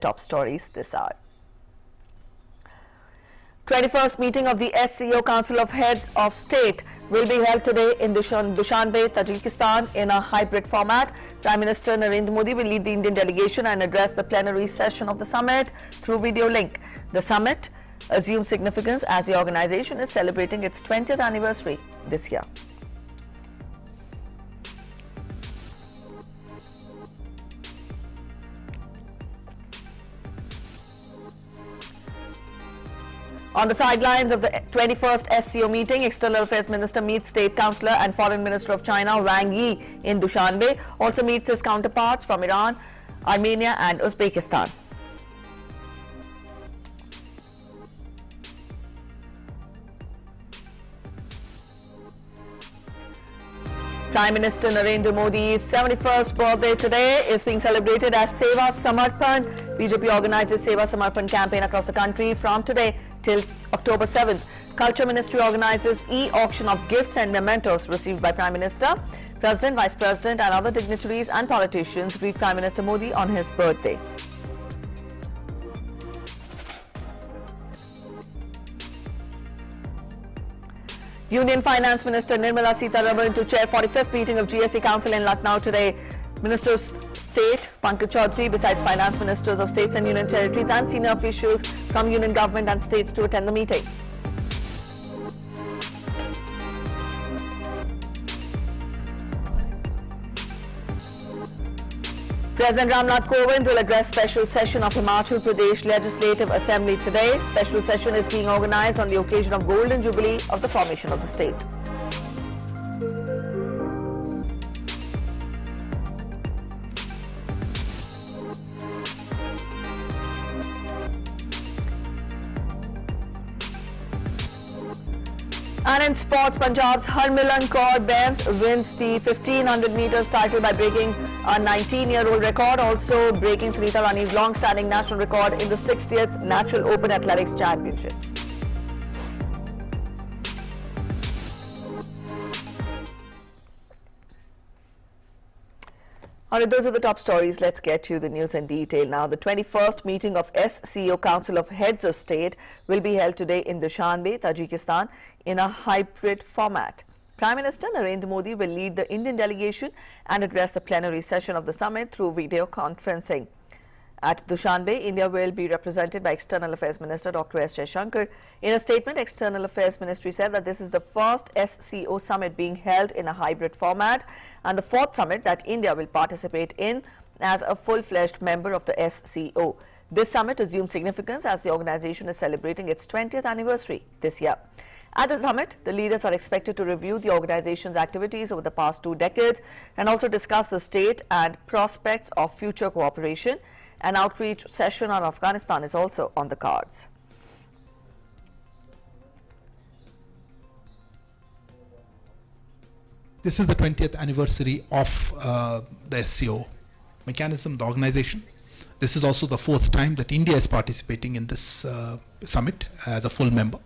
Top stories this hour. 21st meeting of the SCO Council of Heads of State will be held today in Dushanbe, Tajikistan in a hybrid format. Prime Minister Narendra Modi will lead the Indian delegation and address the plenary session of the summit through video link. The summit assumes significance as the organization is celebrating its 20th anniversary this year. On the sidelines of the 21st SCO meeting, External Affairs Minister meets State Councillor and Foreign Minister of China Wang Yi in Dushanbe, also meets his counterparts from Iran, Armenia and Uzbekistan. Prime Minister Narendra Modi's 71st birthday today is being celebrated as Seva Samarpan. BJP organizes Seva Samarpan campaign across the country from today till October 7th. Culture Ministry organizes e-auction of gifts and mementos received by Prime Minister. President, Vice President and other dignitaries and politicians greet Prime Minister Modi on his birthday. Union Finance Minister Nirmala Sitharaman to chair 45th meeting of GST Council in Lucknow today. Minister of State Pankaj Chaudhary, besides finance ministers of states and union territories and senior officials from union government and states to attend the meeting. President Ramnath Kovind will address special session of Himachal Pradesh Legislative Assembly today. Special session is being organized on the occasion of Golden Jubilee of the formation of the state. And in sports, Punjab's Harmilan Kaur Bains wins the 1500 meters title by breaking a 19-year-old record, also breaking Sunita Rani's long-standing national record in the 60th National Open Athletics Championships. Alright, those are the top stories. Let's get to the news in detail now. The 21st meeting of SCO Council of Heads of State will be held today in Dushanbe, Tajikistan in a hybrid format. Prime Minister Narendra Modi will lead the Indian delegation and address the plenary session of the summit through video conferencing. At Dushanbe, India will be represented by External Affairs Minister Dr. S. Jaishankar. In a statement, External Affairs Ministry said that this is the first SCO summit being held in a hybrid format and the fourth summit that India will participate in as a full-fledged member of the SCO. This summit assumes significance as the organization is celebrating its 20th anniversary this year. At the summit, the leaders are expected to review the organization's activities over the past 2 decades and also discuss the state and prospects of future cooperation. An outreach session on Afghanistan is also on the cards. This is the 20th anniversary of the SCO mechanism, the organization. This is also the 4th time that India is participating in this summit as a full member.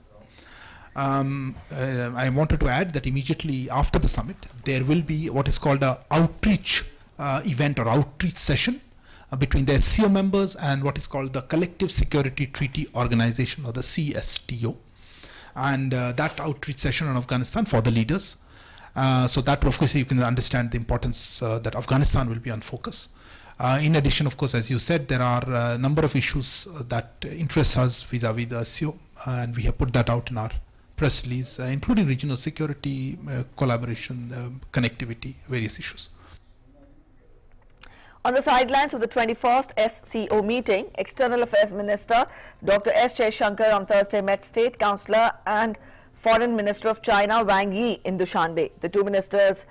I wanted to add that immediately after the summit, there will be what is called a outreach event or outreach session between the SCO members and what is called the Collective Security Treaty Organization, or the CSTO, and that outreach session on Afghanistan for the leaders. So that, of course, you can understand the importance that Afghanistan will be on focus. In addition, of course, as you said, there are a number of issues that interest us vis-a-vis the SCO, and we have put that out in our press release, including regional security, collaboration, connectivity, various issues. On the sidelines of the 21st SCO meeting, External Affairs Minister Dr. S. Jaishankar on Thursday met State Councillor and Foreign Minister of China Wang Yi in Dushanbe. The two ministers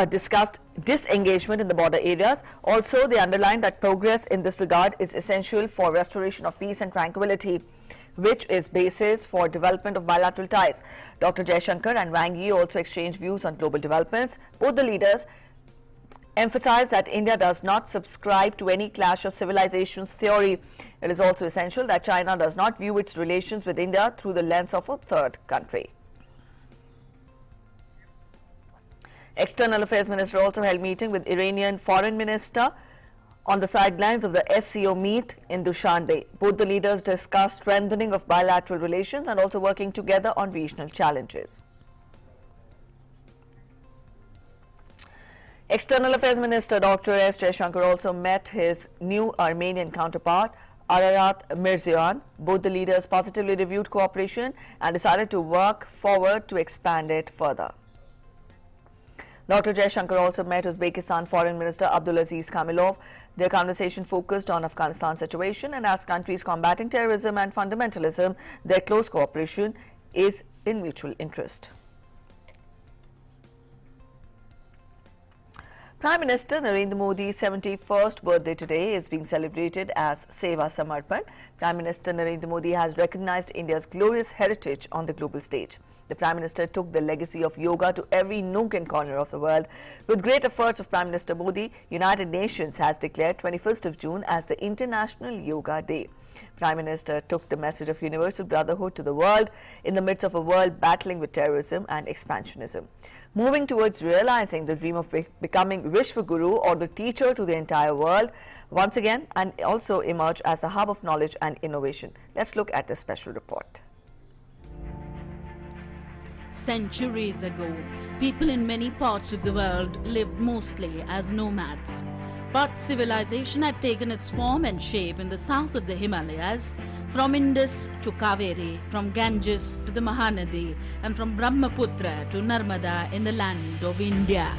discussed disengagement in the border areas. Also, they underlined that progress in this regard is essential for restoration of peace and tranquility, which is basis for development of bilateral ties. Dr. Jaishankar and Wang Yi also exchanged views on global developments. Both the leaders emphasized that India does not subscribe to any clash of civilizations theory. It is also essential that China does not view its relations with India through the lens of a third country. External Affairs Minister also held meeting with Iranian Foreign Minister On the sidelines of the SCO meet in Dushanbe, both the leaders discussed strengthening of bilateral relations and also working together on regional challenges. External Affairs Minister Dr. S. Jaishankar also met his new Armenian counterpart, Ararat Mirziyoyev. Both the leaders positively reviewed cooperation and decided to work forward to expand it further. Dr. Jaishankar also met Uzbekistan Foreign Minister Abdulaziz Kamilov. Their conversation focused on Afghanistan's situation, and as countries combating terrorism and fundamentalism, their close cooperation is in mutual interest. Prime Minister Narendra Modi's 71st birthday today is being celebrated as Seva Samarpan. Prime Minister Narendra Modi has recognized India's glorious heritage on the global stage. The Prime Minister took the legacy of yoga to every nook and corner of the world. With great efforts of Prime Minister Modi, United Nations has declared 21st of June as the International Yoga Day. Prime Minister took the message of universal brotherhood to the world in the midst of a world battling with terrorism and expansionism. Moving towards realizing the dream of becoming Vishwaguru, or the teacher to the entire world, once again, and also emerge as the hub of knowledge and innovation. Let's look at this special report. Centuries ago, people in many parts of the world lived mostly as nomads. But civilization had taken its form and shape in the south of the Himalayas, from Indus to Kaveri, from Ganges to the Mahanadi, and from Brahmaputra to Narmada in the land of India.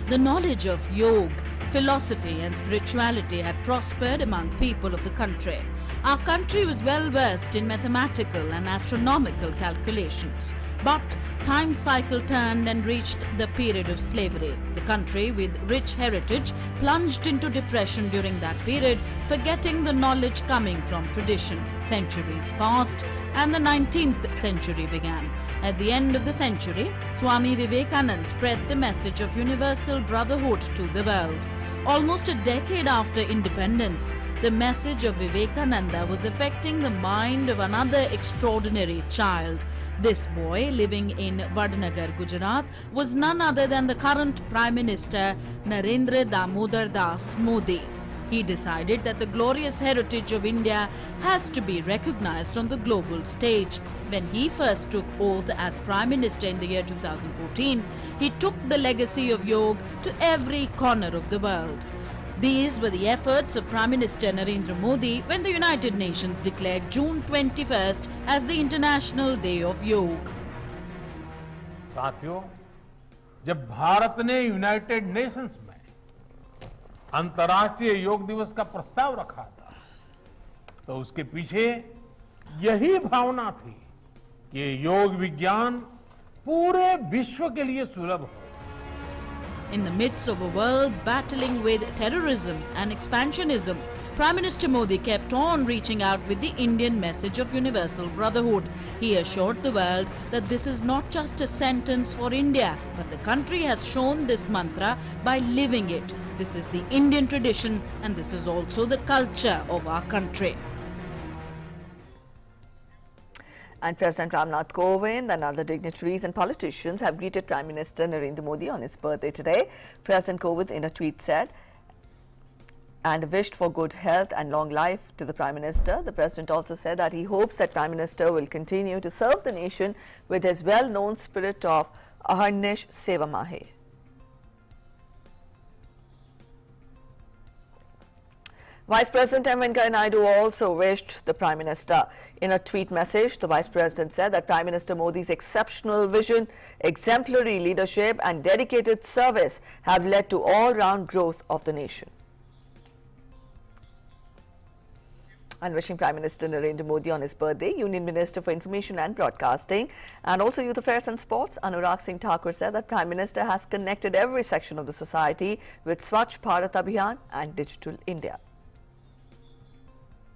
The knowledge of yoga, philosophy and spirituality had prospered among people of the country. Our country was well versed in mathematical and astronomical calculations. But time cycle turned and reached the period of slavery. The country, with rich heritage, plunged into depression during that period, forgetting the knowledge coming from tradition. Centuries passed and the 19th century began. At the end of the century, Swami Vivekananda spread the message of universal brotherhood to the world. Almost a decade after independence, the message of Vivekananda was affecting the mind of another extraordinary child. This boy, living in Vadnagar, Gujarat, was none other than the current Prime Minister Narendra Damodar Das Modi. He decided that the glorious heritage of India has to be recognized on the global stage. When he first took oath as Prime Minister in the year 2014, he took the legacy of yoga to every corner of the world. These were the efforts of Prime Minister Narendra Modi when the United Nations declared June 21st as the International Day of Yoga. साथियों, जब भारत ने United Nations में अंतर्राष्ट्रीय योग दिवस का प्रस्ताव रखा था, तो उसके पीछे यही भावना थी कि योग विज्ञान पूरे विश्व के लिए सुलभ हो. In the midst of a world battling with terrorism and expansionism, Prime Minister Modi kept on reaching out with the Indian message of universal brotherhood. He assured the world that this is not just a sentence for India, but the country has shown this mantra by living it. This is the Indian tradition and this is also the culture of our country. And President Ramnath Kovind and other dignitaries and politicians have greeted Prime Minister Narendra Modi on his birthday today. President Kovind in a tweet said, and wished for good health and long life to the Prime Minister. The President also said that he hopes that Prime Minister will continue to serve the nation with his well-known spirit of Aharnish Seva Mahe. Vice President M. Venkaiah Naidu also wished the Prime Minister. In a tweet message, the Vice President said that Prime Minister Modi's exceptional vision, exemplary leadership and dedicated service have led to all-round growth of the nation. And wishing Prime Minister Narendra Modi on his birthday, Union Minister for Information and Broadcasting and also Youth Affairs and Sports, Anurag Singh Thakur, said that Prime Minister has connected every section of the society with Swachh Bharat Abhiyan and Digital India.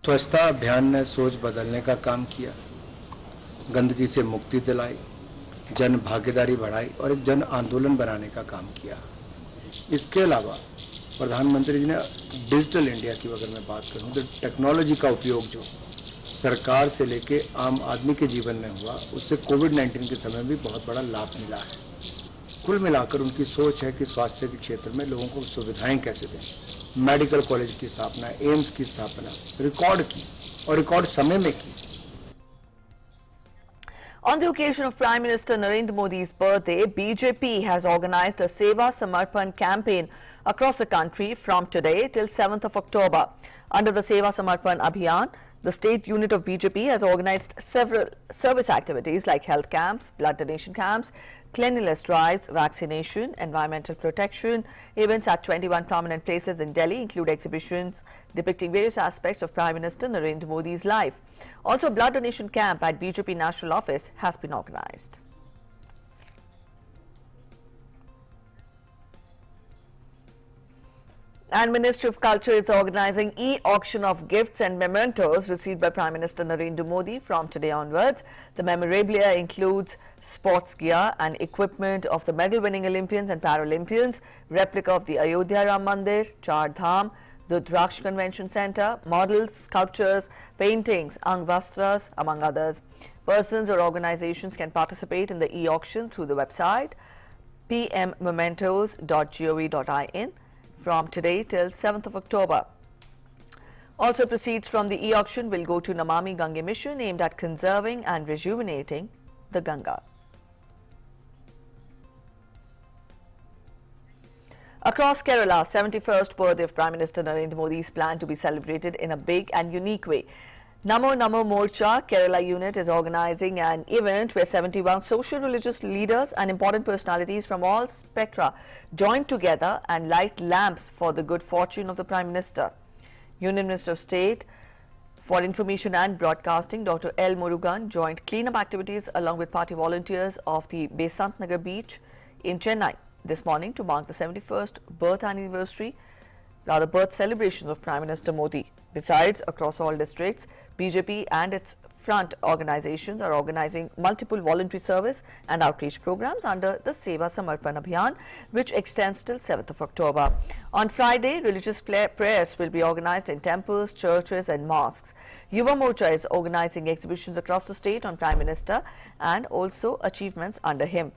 स्वच्छता अभियान ने सोच बदलने का काम किया, गंदगी से मुक्ति दिलाई, जन भागीदारी बढ़ाई और एक जन आंदोलन बनाने का काम किया. इसके अलावा प्रधानमंत्री जी ने डिजिटल इंडिया की अगर मैं बात करूं तो टेक्नोलॉजी का उपयोग जो सरकार से लेके आम आदमी के जीवन में हुआ, उससे कोविड-19 के समय भी बहुत बड़ा लाभ मिला है. कुल मिलाकर उनकी सोच है कि स्वास्थ्य के क्षेत्र में लोगों को सुविधाएं कैसे दें। मेडिकल कॉलेज की स्थापना, एम्स की स्थापना रिकॉर्ड की और रिकॉर्ड समय में की। On the occasion of Prime Minister Narendra Modi's birthday, BJP has organized a Seva Samarpan campaign across the country from today till 7th of October. Under the Seva Samarpan Abhiyan, the state unit of BJP has organized several service activities like health camps, blood donation camps, cleanliness drives, vaccination, environmental protection. Events at 21 prominent places in Delhi include exhibitions depicting various aspects of Prime Minister Narendra Modi's life. Also, a blood donation camp at BJP National Office has been organized. And Ministry of Culture is organizing e-auction of gifts and mementos received by Prime Minister Narendra Modi from today onwards. The memorabilia includes sports gear and equipment of the medal-winning Olympians and Paralympians, replica of the Ayodhya Ram Mandir, Char Dham, the Draksh Convention Centre, models, sculptures, paintings, Angvastras, among others. Persons or organizations can participate in the e-auction through the website pmmementos.gov.in. from today till 7th of October. Also, proceeds from the e-auction will go to Namami Gange mission aimed at conserving and rejuvenating the Ganga. Across Kerala, 71st birthday of Prime Minister Narendra Modi is planned to be celebrated in a big and unique way. Namo Namo Morcha Kerala unit is organizing an event where 71 social religious leaders and important personalities from all spectra join together and light lamps for the good fortune of the Prime Minister. Union Minister of State for Information and Broadcasting Dr. L. Murugan joined cleanup activities along with party volunteers of the Besant Nagar beach in Chennai this morning to mark the 71st birth celebrations of Prime Minister Modi. Besides, across all districts, BJP and its front organizations are organizing multiple voluntary service and outreach programs under the Seva Samarpan Abhiyan, which extends till 7th of October. On Friday, religious prayers will be organized in temples, churches and mosques. Yuva Morcha is organizing exhibitions across the state on Prime Minister and also achievements under him.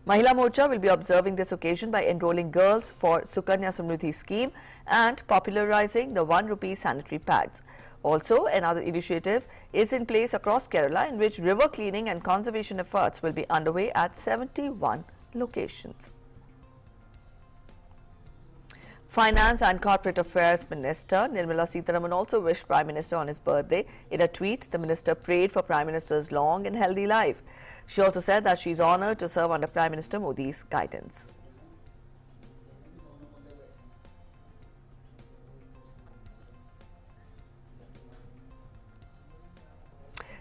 Mahila Morcha will be observing this occasion by enrolling girls for Sukanya Samruddhi scheme and popularizing the 1 rupee sanitary pads. Also, another initiative is in place across Kerala in which river cleaning and conservation efforts will be underway at 71 locations. Finance and Corporate Affairs Minister Nirmala Sitharaman also wished Prime Minister on his birthday. In a tweet, the minister prayed for Prime Minister's long and healthy life. She also said that she is honoured to serve under Prime Minister Modi's guidance.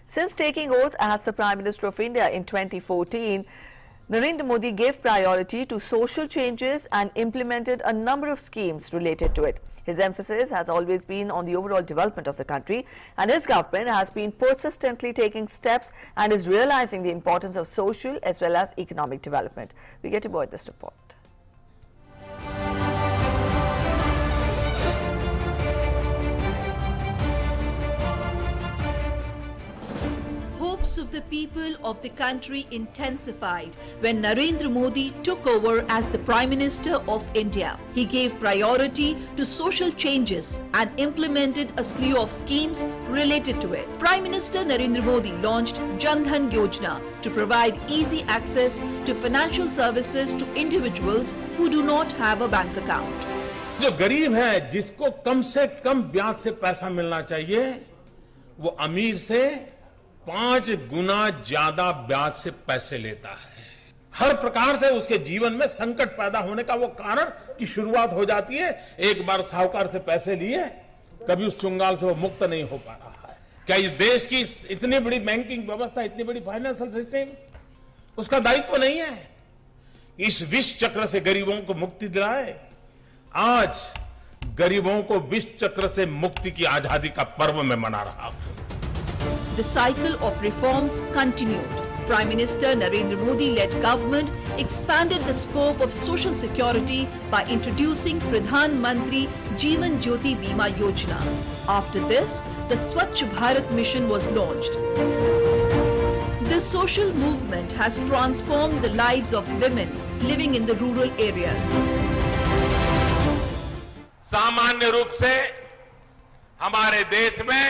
Since taking oath as the Prime Minister of India in 2014, Narendra Modi gave priority to social changes and implemented a number of schemes related to it. His emphasis has always been on the overall development of the country, and his government has been persistently taking steps and is realizing the importance of social as well as economic development. We get to board this report. Hopes of the people of the country intensified when Narendra Modi took over as the Prime Minister of India. He gave priority to social changes and implemented a slew of schemes related to it. Prime Minister Narendra Modi launched Jan Dhan Yojana to provide easy access to financial services to individuals who do not have a bank account. जो गरीब है, जिसको कम से कम ब्याज से पैसा मिलना चाहिए, वो अमीर से 5 गुना ज्यादा ब्याज से पैसे लेता है। हर प्रकार से उसके जीवन में संकट पैदा होने का वो कारण की शुरुआत हो जाती है। एक बार साहूकार से पैसे लिए, कभी उस चुंगाल से वो मुक्त नहीं हो पा रहा है। क्या इस देश की इतनी बड़ी बैंकिंग व्यवस्था, इतनी बड़ी फाइनेंशियल सिस्टम, उसका दायित्व नहीं है इस विष चक्र से गरीबों को मुक्ति दिलाए? आज गरीबों को विष चक्र से मुक्ति की आजादी का पर्व मैं मना रहा हूं। The cycle of reforms continued. Prime Minister Narendra Modi-led government expanded the scope of social security by introducing Pradhan Mantri Jeevan Jyoti Bima Yojana. After this, the Swachh Bharat mission was launched. This social movement has transformed the lives of women living in the rural areas. सामान्य रूप से हमारे देश में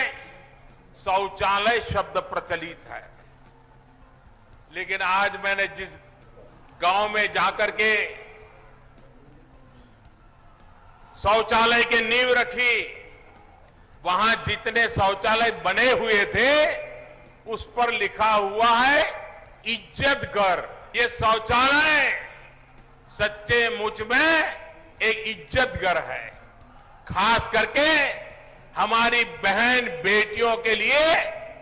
शौचालय शब्द प्रचलित है, लेकिन आज मैंने जिस गांव में जाकर के शौचालय की नींव रखी, वहां जितने शौचालय बने हुए थे उस पर लिखा हुआ है इज्जत घर। ये शौचालय सच्चे मुच में एक इज्जत घर है, खास करके हमारी बहन बेटियों के लिए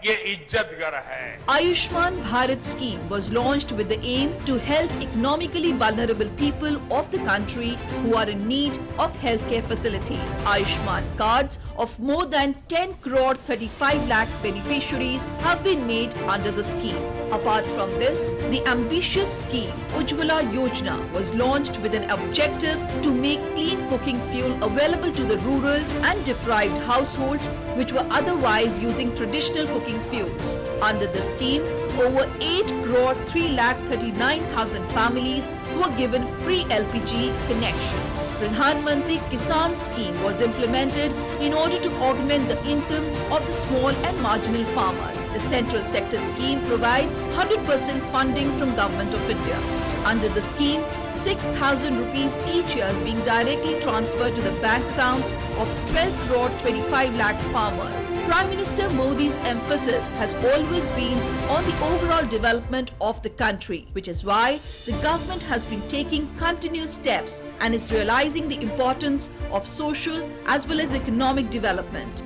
ये इज्जत घर है। Ayushman Bharat scheme was launched with the aim to help economically vulnerable people of the country who are in need of healthcare facility. Ayushman cards of more than 10 crore 35 lakh beneficiaries have been made under the scheme. Apart from this, the ambitious scheme Ujjwala Yojana was launched with an objective to make clean cooking fuel available to the rural and deprived households which were otherwise using traditional cooking fuels. Under the scheme, over 8 crore 3 lakh 39,000 families were given free LPG connections. Pradhan Mantri Kisan scheme was implemented in order to augment the income of the small and marginal farmers. The central sector scheme provides 100% funding from Government of India. Under the scheme, 6,000 rupees each year is being directly transferred to the bank accounts of 12 crore 25 lakh farmers. Prime Minister Modi's emphasis has always been on the overall development of the country, which is why the government has been taking continuous steps and is realizing the importance of social as well as economic development.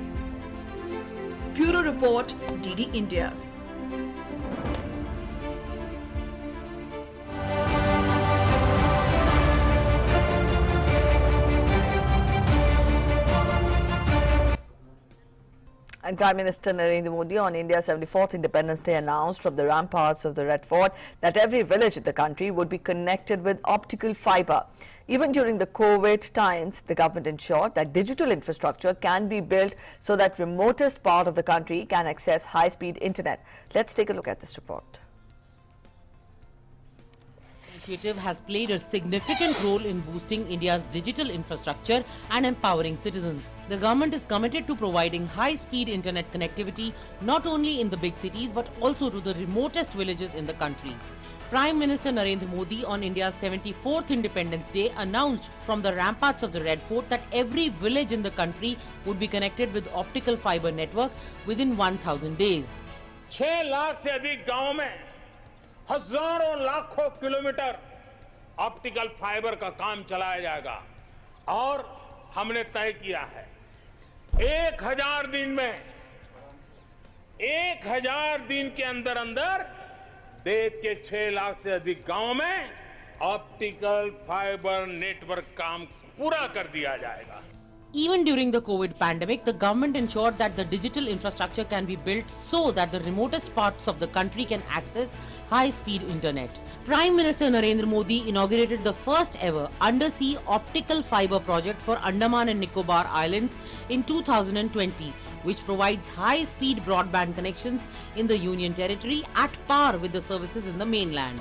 Bureau Report, DD India. And Prime Minister Narendra Modi on India's 74th Independence Day announced from the ramparts of the Red Fort that every village in the country would be connected with optical fibre. Even during the COVID times, the government ensured that digital infrastructure can be built so that remotest part of the country can access high-speed internet. Let's take a look at this report. Initiative has played a significant role in boosting India's digital infrastructure and empowering citizens. The government is committed to providing high-speed internet connectivity not only in the big cities but also to the remotest villages in the country. Prime Minister Narendra Modi on India's 74th Independence Day announced from the ramparts of the Red Fort that every village in the country would be connected with optical fibre network within 1,000 days. 6 lakh से अधिक गांव में हजारों लाखों kilometre optical fibre का काम चलाया जाएगा और हमने तय किया है 1000 दिन में 1000 दिन के अंदर अंदर देश के 6 लाख से अधिक गांव में ऑप्टिकल फाइबर नेटवर्क काम पूरा कर दिया जाएगा. Even during the COVID pandemic, the government ensured that the digital infrastructure can be built so that the remotest parts of the country can access high-speed internet. Prime Minister Narendra Modi inaugurated the first ever undersea optical fibre project for Andaman and Nicobar Islands in 2020, which provides high-speed broadband connections in the Union Territory at par with the services in the mainland.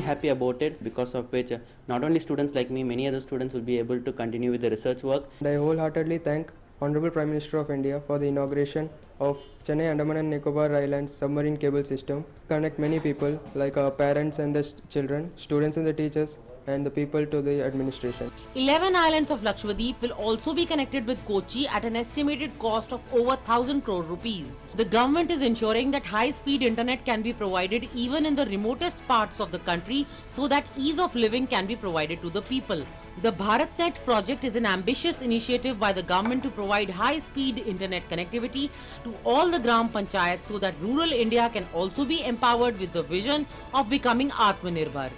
Happy about it, because of which not only students like me, many other students will be able to continue with the research work. I wholeheartedly thank Honorable Prime Minister of India for the inauguration of Chennai, Andaman and Nicobar Islands submarine cable system. Connect many people like our parents and the children, students and the teachers, and the people to the administration. 11 islands of Lakshadweep will also be connected with Kochi at an estimated cost of over 1,000 crore rupees. The government is ensuring that high-speed internet can be provided even in the remotest parts of the country so that ease of living can be provided to the people. The BharatNet project is an ambitious initiative by the government to provide high-speed internet connectivity to all the Gram Panchayats so that rural India can also be empowered with the vision of becoming Atmanirbhar.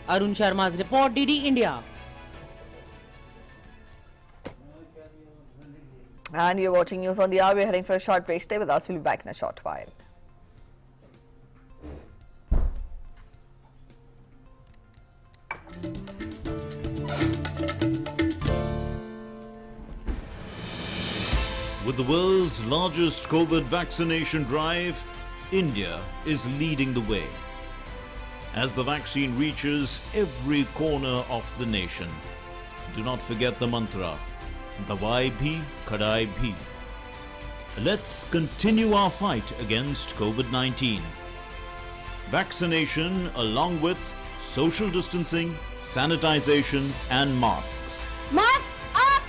Arun Sharma's report, DD India. And you're watching News on the Hour. We're heading for a short break. Stay with us. We'll be back in a short while. With the world's largest COVID vaccination drive, India is leading the way. As the vaccine reaches every corner of the nation, do not forget the mantra, Dawai bhi, Kadai bhi. Let's continue our fight against COVID-19. Vaccination along with social distancing, sanitization and masks. Mask up,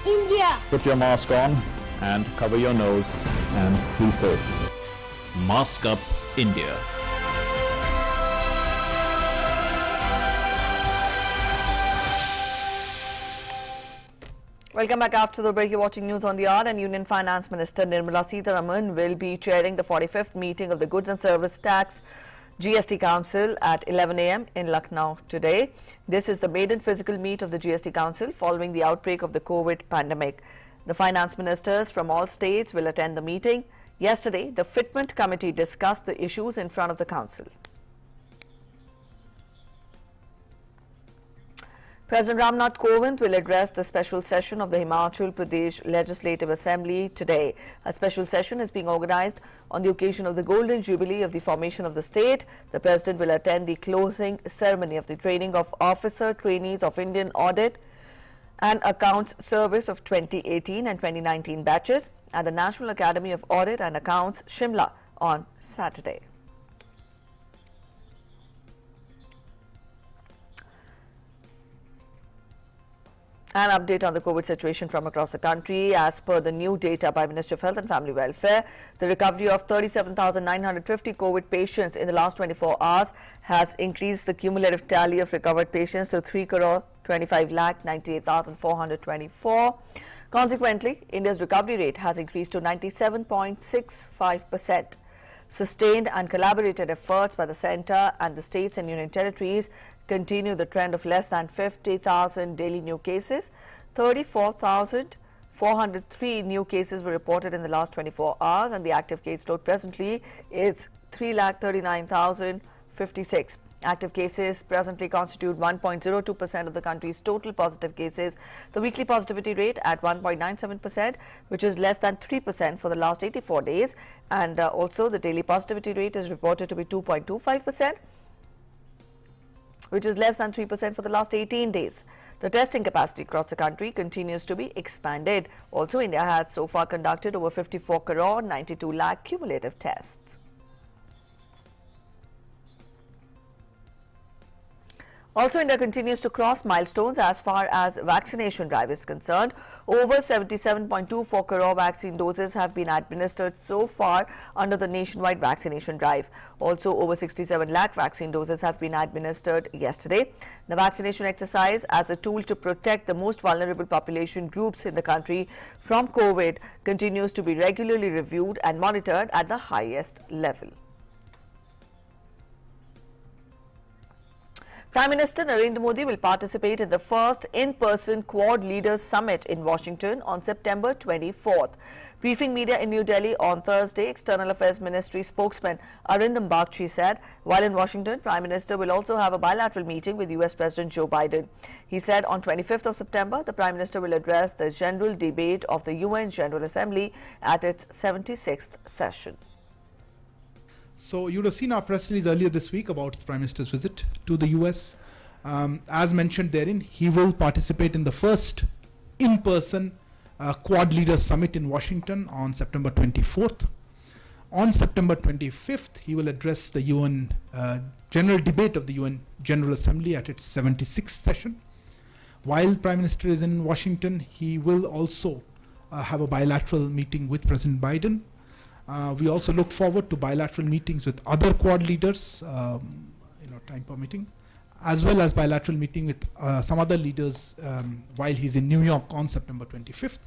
India! Put your mask on and cover your nose and be safe. Mask Up India. Welcome back after the break. You're watching News on the Hour, and Union Finance Minister Nirmala Sitharaman will be chairing the 45th meeting of the Goods and Service Tax GST Council at 11 a.m. in Lucknow today. This is the maiden physical meet of the GST Council following the outbreak of the COVID pandemic. The finance ministers from all states will attend the meeting. Yesterday, the Fitment Committee discussed the issues in front of the Council. President Ramnath Kovind will address the special session of the Himachal Pradesh Legislative Assembly today. A special session is being organized on the occasion of the Golden Jubilee of the formation of the state. The President will attend the closing ceremony of the training of officer trainees of Indian Audit and Accounts Service of 2018 and 2019 batches at the National Academy of Audit and Accounts, Shimla, on Saturday. An update on the COVID situation from across the country. As per the new data by Ministry of Health and Family Welfare, the recovery of 37,950 COVID patients in the last 24 hours has increased the cumulative tally of recovered patients to 3,25,98,424. Consequently, India's recovery rate has increased to 97.65%. Sustained and collaborated efforts by the centre and the states and union territories continue the trend of less than 50,000 daily new cases. 34,403 new cases were reported in the last 24 hours, and the active case load presently is 3,39,056. Active cases presently constitute 1.02% of the country's total positive cases. The weekly positivity rate at 1.97%, which is less than 3% for the last 84 days. And also the daily positivity rate is reported to be 2.25%, which is less than 3% for the last 18 days. The testing capacity across the country continues to be expanded. Also, India has so far conducted over 54 crore 92 lakh cumulative tests. Also, India continues to cross milestones as far as vaccination drive is concerned. Over 77.24 crore vaccine doses have been administered so far under the nationwide vaccination drive. Also, over 67 lakh vaccine doses have been administered yesterday. The vaccination exercise as a tool to protect the most vulnerable population groups in the country from COVID continues to be regularly reviewed and monitored at the highest level. Prime Minister Narendra Modi will participate in the first in-person Quad Leaders Summit in Washington on September 24th. Briefing media in New Delhi on Thursday, External Affairs Ministry spokesman Arindam Bagchi said, while in Washington, Prime Minister will also have a bilateral meeting with US President Joe Biden. He said on 25th of September, the Prime Minister will address the general debate of the UN General Assembly at its 76th session. So you would have seen our press release earlier this week about the Prime Minister's visit to the US. As mentioned therein, he will participate in the first in-person Quad Leaders Summit in Washington on September 24th. On September 25th, he will address the UN general debate of the UN General Assembly at its 76th session. While Prime Minister is in Washington, he will also have a bilateral meeting with President Biden. We also look forward to bilateral meetings with other Quad leaders, time permitting, as well as bilateral meeting with some other leaders while he's in New York on September 25th.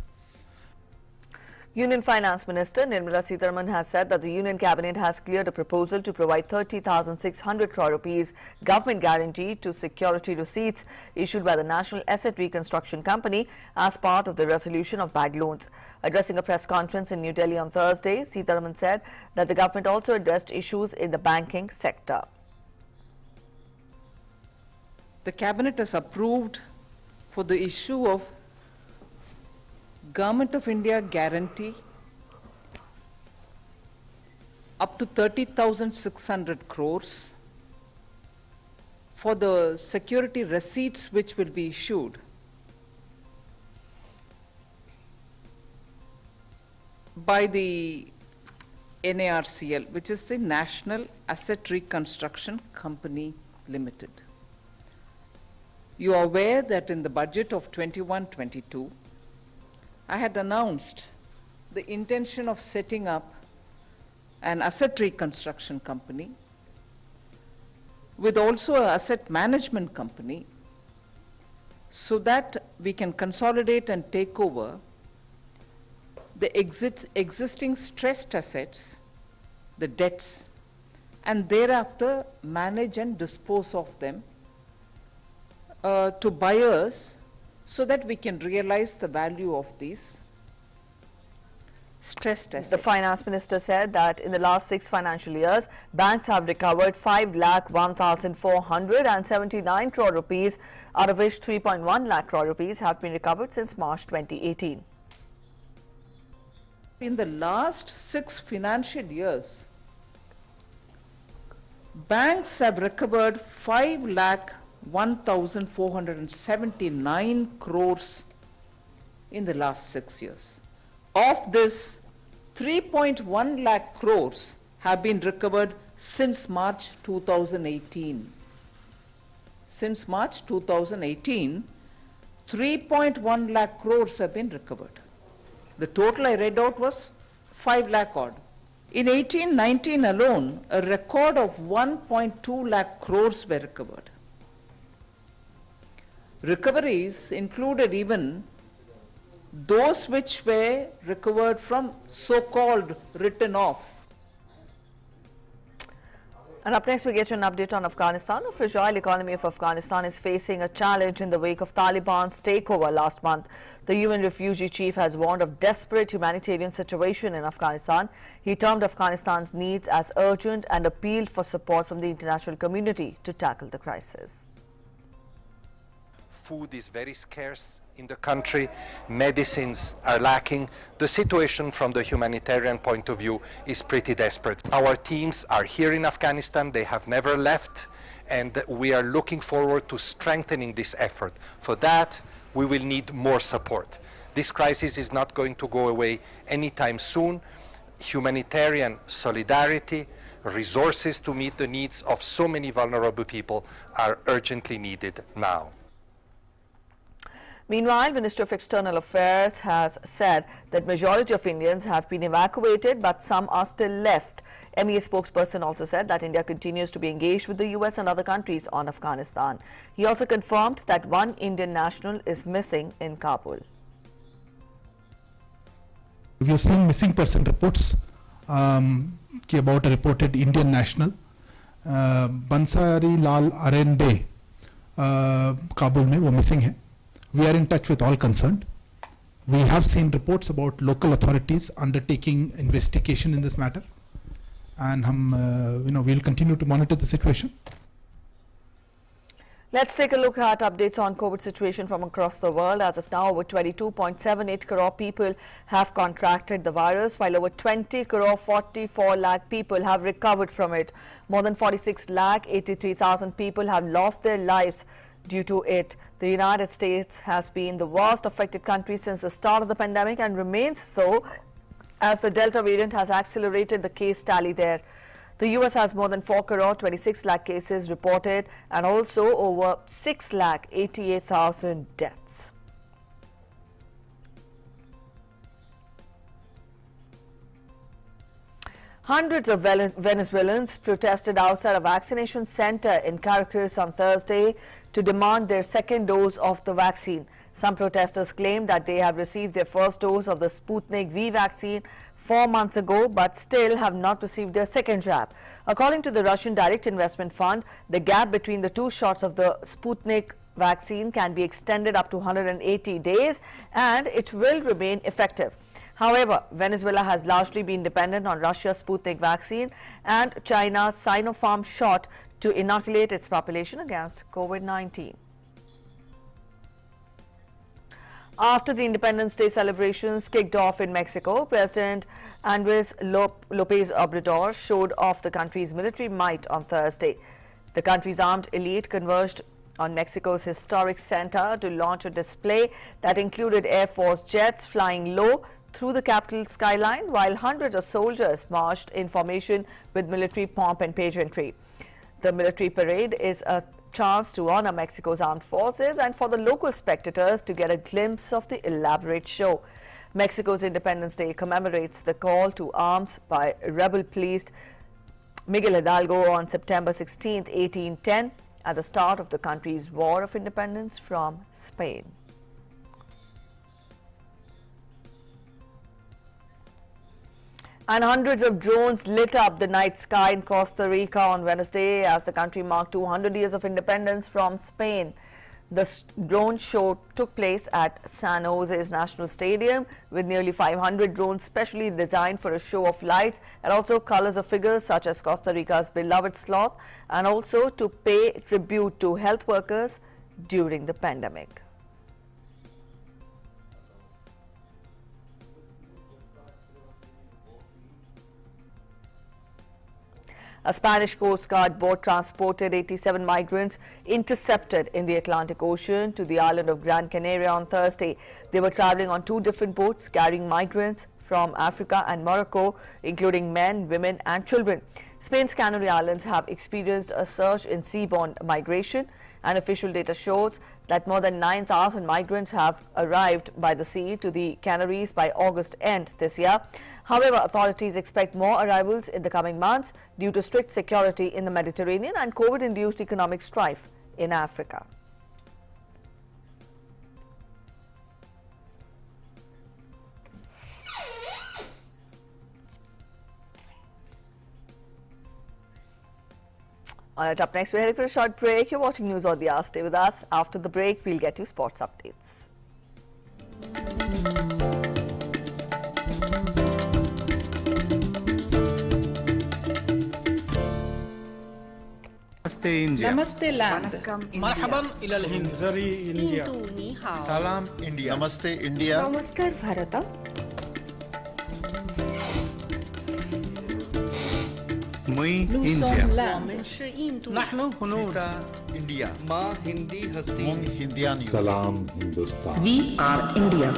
Union Finance Minister Nirmala Sitharaman has said that the Union Cabinet has cleared a proposal to provide 30,600 crore rupees government guarantee to security receipts issued by the National Asset Reconstruction Company as part of the resolution of bad loans. Addressing a press conference in New Delhi on Thursday, Sitharaman said that the government also addressed issues in the banking sector. The Cabinet has approved for the issue of Government of India guarantee up to 30,600 crores for the security receipts which will be issued by the NARCL, which is the National Asset Reconstruction Company Limited. You are aware that in the budget of 21-22, I had announced the intention of setting up an asset reconstruction company with also an asset management company so that we can consolidate and take over the existing stressed assets, the debts, and thereafter manage and dispose of them to buyers so that we can realize the value of these stressed assets. The finance minister said that in the last 6 financial years, banks have recovered 5,01,479 crore rupees, out of which 3.1 lakh crore rupees have been recovered since March 2018. In the last 6 financial years, banks have recovered 5,01,479 crores in the last 6 years. Of this, 3.1 lakh crores have been recovered since March 2018. Since March 2018, 3.1 lakh crores have been recovered. The total I read out was 5 lakh odd. In 18-19 alone, a record of 1.2 lakh crores were recovered. Recoveries included even those which were recovered from so-called written off. And up next, we get you an update on Afghanistan. The fragile economy of Afghanistan is facing a challenge in the wake of Taliban's takeover last month. The UN refugee chief has warned of desperate humanitarian situation in Afghanistan. He termed Afghanistan's needs as urgent and appealed for support from the international community to tackle the crisis. Food is very scarce in the country, medicines are lacking. The situation from the humanitarian point of view is pretty desperate. Our teams are here in Afghanistan, they have never left, and we are looking forward to strengthening this effort. For that, we will need more support. This crisis is not going to go away anytime soon. Humanitarian solidarity, resources to meet the needs of so many vulnerable people are urgently needed now. Meanwhile, Minister of External Affairs has said that majority of Indians have been evacuated, but some are still left. MEA spokesperson also said that India continues to be engaged with the US and other countries on Afghanistan. He also confirmed that one Indian national is missing in Kabul. We have seen missing person reports about a reported Indian national, Bansari Lal Arende, Kabul में वो missing है. We are in touch with all concerned. We have seen reports about local authorities undertaking investigation in this matter, and we'll continue to monitor the situation. Let's take a look at updates on COVID situation from across the world. As of now, over 22.78 crore people have contracted the virus, while over 20 crore 44 lakh people have recovered from it. More than 46 lakh 83,000 people have lost their lives due to it. The United States has been the worst affected country since the start of the pandemic and remains so, as the Delta variant has accelerated the case tally there. The US has more than 4 crore 26 lakh cases reported and also over 6 lakh 88,000 deaths. Hundreds of Venezuelans protested outside a vaccination center in Caracas on Thursday to demand their second dose of the vaccine. Some protesters claimed that they have received their first dose of the Sputnik V vaccine 4 months ago, but still have not received their second jab. According to the Russian Direct Investment Fund, the gap between the 2 shots of the Sputnik vaccine can be extended up to 180 days and it will remain effective. However, Venezuela has largely been dependent on Russia's Sputnik vaccine and China's Sinopharm shot to inoculate its population against COVID-19. After the Independence Day celebrations kicked off in Mexico, President Andres Lopez Obrador showed off the country's military might on Thursday. The country's armed elite converged on Mexico's historic center to launch a display that included Air Force jets flying low through the capital skyline, while hundreds of soldiers marched in formation with military pomp and pageantry. The military parade is a chance to honor Mexico's armed forces and for the local spectators to get a glimpse of the elaborate show. Mexico's Independence Day commemorates the call to arms by rebel priest Miguel Hidalgo on September 16, 1810, at the start of the country's War of Independence from Spain. And hundreds of drones lit up the night sky in Costa Rica on Wednesday as the country marked 200 years of independence from Spain. The drone show took place at San Jose's National Stadium with nearly 500 drones specially designed for a show of lights and also colors of figures such as Costa Rica's beloved sloth, and also to pay tribute to health workers during the pandemic. A Spanish Coast Guard boat transported 87 migrants intercepted in the Atlantic Ocean to the island of Gran Canaria on Thursday. They were traveling on two different boats carrying migrants from Africa and Morocco, including men, women and children. Spain's Canary Islands have experienced a surge in seaborne migration, and official data shows that more than 9,000 migrants have arrived by the sea to the Canaries by August end this year. However, authorities expect more arrivals in the coming months due to strict security in the Mediterranean and COVID-induced economic strife in Africa. All right, up next, we're heading for a short break. You're watching News on the Hour. Stay with us. After the break, we'll get you sports updates. Namaste India. Namaste land. Marhaban ila al-Hind. Zari India. Ni hao. Salam India. Namaste India. Namaskar Bharata. Muy India. Nahnu Hunur. India. Ma Hindi Hasti. Mung Hindian. Salam Hindustan. We are India.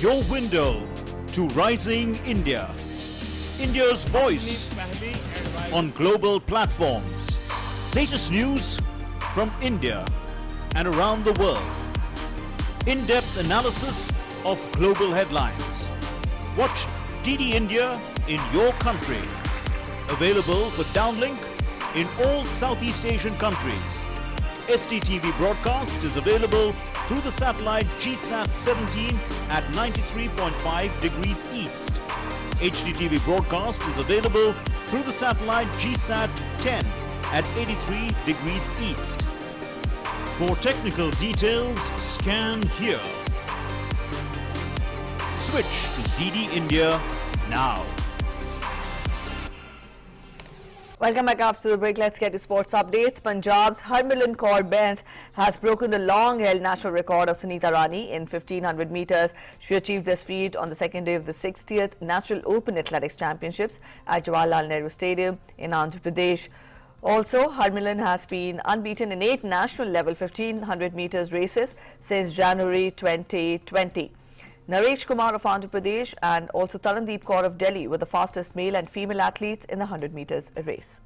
Your window to rising India. India's voice on global platforms. Latest news from India and around the world. In-depth analysis of global headlines. Watch DD India in your country. Available for downlink in all Southeast Asian countries. STTV broadcast is available through the satellite GSAT 17 at 93.5 degrees east. HDTV broadcast is available through the satellite GSAT 10 at 83 degrees east. For technical details, scan here. Switch to DD India now. Welcome back after the break. Let's get to sports updates. Punjab's Harmilan Kaur Bains has broken the long-held national record of Sunita Rani in 1500 meters. She achieved this feat on the second day of the 60th National Open Athletics Championships at Jawaharlal Nehru Stadium in Andhra Pradesh. Also, Harmilan has been unbeaten in 8 national-level 1500 meters races since January 2020. Naresh Kumar of Andhra Pradesh and also Tarandeep Kaur of Delhi were the fastest male and female athletes in the 100 meters race.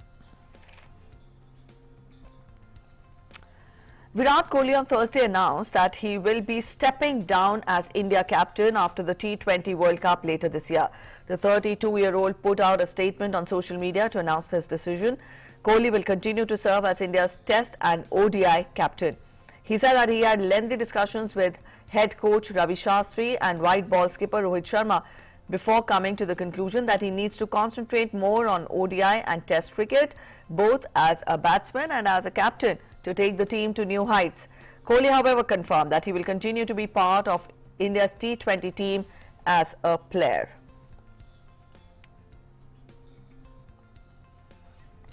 Virat Kohli on Thursday announced that he will be stepping down as India captain after the T20 World Cup later this year. The 32-year-old put out a statement on social media to announce this decision. Kohli will continue to serve as India's Test and ODI captain. He said that he had lengthy discussions with head coach Ravi Shastri and white ball skipper Rohit Sharma before coming to the conclusion that he needs to concentrate more on ODI and Test cricket, both as a batsman and as a captain, to take the team to new heights. Kohli, however, confirmed that he will continue to be part of India's T20 team as a player.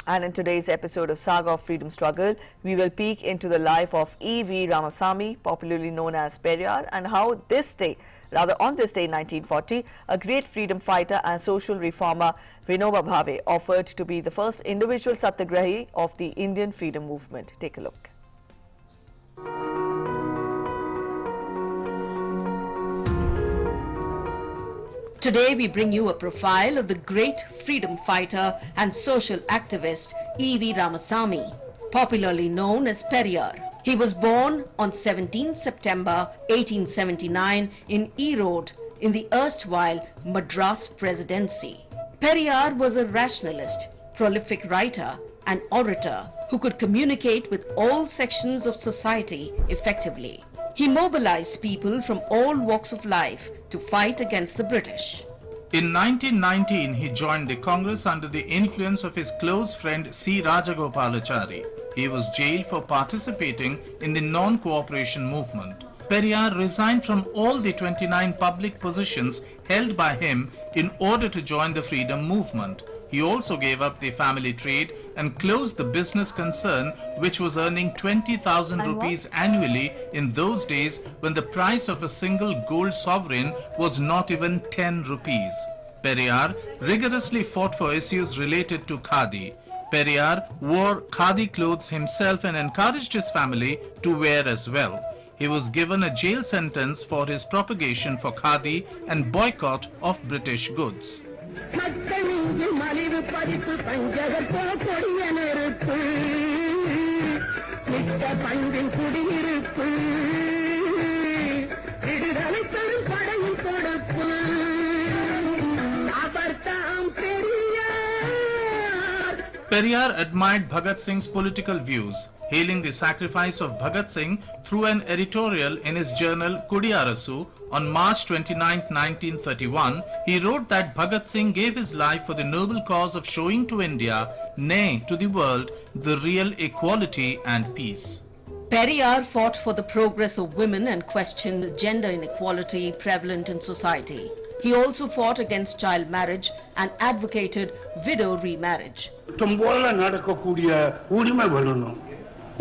And in today's episode of Saga of Freedom Struggle, we will peek into the life of E.V. Ramasamy, popularly known as Periyar, and how on this day in 1940, a great freedom fighter and social reformer, Vinoba Bhave, offered to be the first individual satyagrahi of the Indian freedom movement. Take a look. Today we bring you a profile of the great freedom fighter and social activist E.V. Ramasamy, popularly known as Periyar. He was born on 17 September 1879 in Erode in the erstwhile Madras Presidency. Periyar was a rationalist, prolific writer and orator who could communicate with all sections of society effectively. He mobilized people from all walks of life to fight against the British. In 1919, he joined the Congress under the influence of his close friend C. Rajagopalachari. He was jailed for participating in the non-cooperation movement. Periyar resigned from all the 29 public positions held by him in order to join the freedom movement. He also gave up the family trade and closed the business concern, which was earning 20,000 rupees annually in those days when the price of a single gold sovereign was not even 10 rupees. Periyar rigorously fought for issues related to khadi. Periyar wore khadi clothes himself and encouraged his family to wear as well. He was given a jail sentence for his propagation for khadi and boycott of British goods. Periyar admired Bhagat Singh's political views, hailing the sacrifice of Bhagat Singh through an editorial in his journal Kudiyarasu on March 29, 1931. He wrote that Bhagat Singh gave his life for the noble cause of showing to India, nay to the world, the real equality and peace. Periyar fought for the progress of women and questioned gender inequality prevalent in society. He also fought against child marriage and advocated widow remarriage.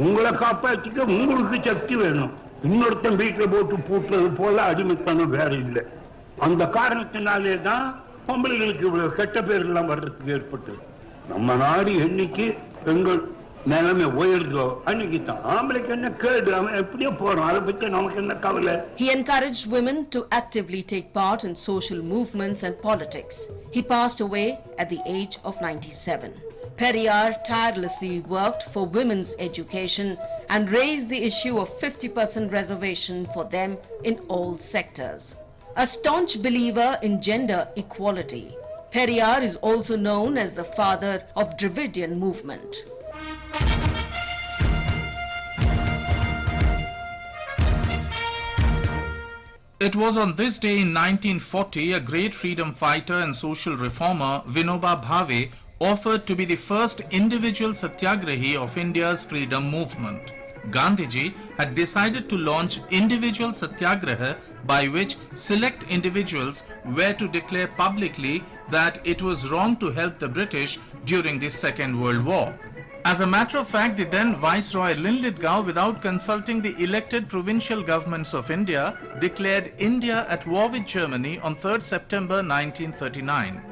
உங்களை காப்பாற்றிக்க உங்களுக்கு சக்தி வேணும். இன்னொருத்தன் வீட்டுல போட்டு பூட்டுறது போல அடிமைத்தனம் வேற இல்லை. அந்த காரணத்தினாலே தான் பொம்பளைகளுக்கு இவ்வளவு கெட்ட பேர் எல்லாம் வர்றதுக்கு ஏற்பட்டது. நம்ம நாடு என்னைக்கு பெண்கள் நிலைமை உயர்ந்தோ அன்னைக்கு தான் ஆம்பளைக்கு என்ன கேடு, அவன் எப்படியோ போறான், அதை பத்தி நமக்கு என்ன கவலை. He encouraged women to actively take part in social movements and politics. He passed away at the age of 97. Periyar tirelessly worked for women's education and raised the issue of 50% reservation for them in all sectors. A staunch believer in gender equality, Periyar is also known as the father of Dravidian movement. It was on this day in 1940 a great freedom fighter and social reformer, Vinoba Bhave, offered to be the first individual satyagrahi of India's freedom movement. Gandhiji had decided to launch individual satyagraha, by which select individuals were to declare publicly that it was wrong to help the British during the Second World War. As a matter of fact, the then Viceroy Linlithgow, without consulting the elected provincial governments of India, declared India at war with Germany on 3rd September 1939.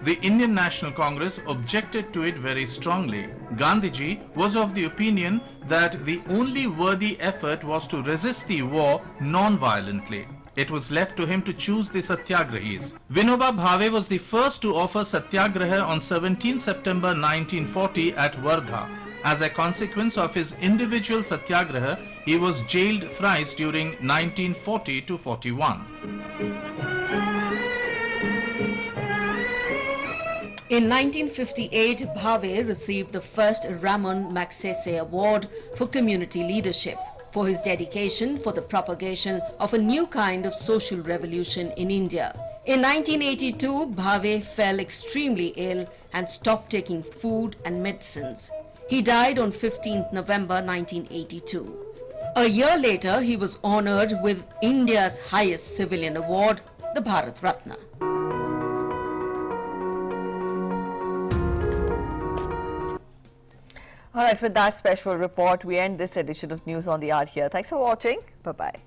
The Indian National Congress objected to it very strongly. Gandhiji was of the opinion that the only worthy effort was to resist the war non-violently. It was left to him to choose the satyagrahis. Vinoba Bhave was the first to offer satyagraha on 17 September 1940 at Wardha. As a consequence of his individual satyagraha, he was jailed thrice during 1940 to 41. In 1958, Bhave received the first Ramon Magsaysay Award for community leadership for his dedication for the propagation of a new kind of social revolution in India. In 1982, Bhave fell extremely ill and stopped taking food and medicines. He died on 15th November 1982. A year later, he was honored with India's highest civilian award, the Bharat Ratna. All right, with that special report, we end this edition of News on the Hour here. Thanks for watching. Bye-bye.